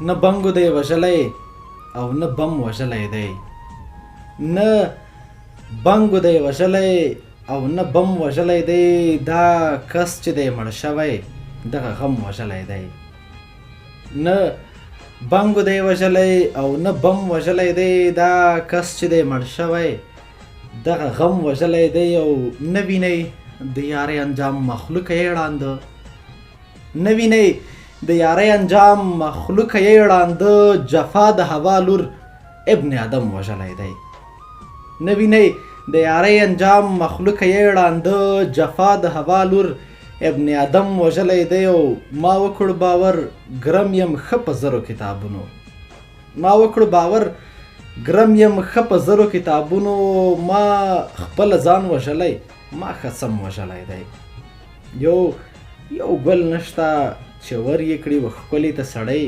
نه بنګو دی وژلی او نه بم وژلی دی، نه بنګو دی وژلی او نه بم وژلی دی، دا کس چې دی مړ شوی دغه غم وژلی دی. نه بنګو دی وژلی او نه بم وژلی دی، دا کس چې دی مړ شوی دغه غم وژلی دی. او نه وینئ د یارۍ انجام مخلوقه یې ړانده، نه وینئ د یارۍ انجام مخلوقه یې ړانده، جفا د هوا لور ابن آدم وژلی دی. نه وینئ د یارۍ انجام مخلوقه یې ړانده، جفا د هوا لور ابن آدم وژلی دی. او ما وکړ باور ګرم یم ښه په زرو کتابونو، ما وکړ باور ګرم یم ښه په زرو کتابونو، ما خپله ځان وژلی ما ښه سم وژلی دی. یو ګل نشته چې ور یې کړي و ښکلي ته سړی،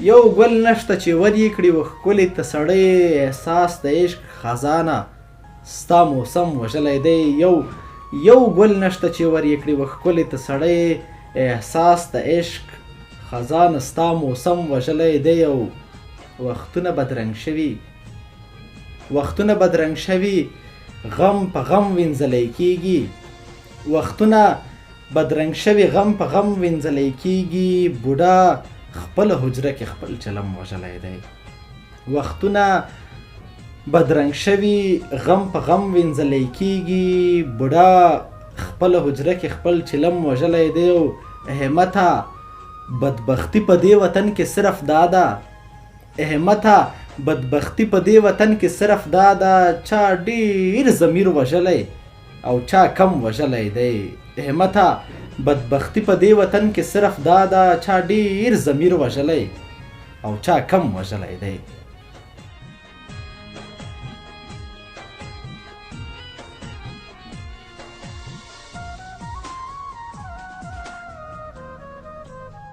یو ګل نشته چې ور یې کړي و ښکلي ته سړی، احساس د عشق خزانه ستا موسم وژلی دی. یو ګل نشته چې ور یې کړي و ښکلي ته سړی، احساس د عشق خزانه ستا موسم وژلی دی. او وختونه بدرنګ شوي، وختونه بدرنګ شوي، غم په غم وینځلی کیږي، وختونه بدرنګ شوي غم په غم وینځلی کیږي، بوډا خپله حجره کې خپل چلم وژلی دی. وختونه بدرنګ شوي غم په غم وینځلی کیږي، بوډا خپله حجره کې خپل چلم وژلی دی. او همته بدبختی په دې وطن کې صرف دا ده، همته بدبختی په دې وطن کې صرف دا ده، چا ډیر ضمیر وژلی او چا کم وژلی دی. همته بدبختی په دې وطن کې صرف دا ده، چا ډیر ضمیر وژلی او چا کم وژلی دی.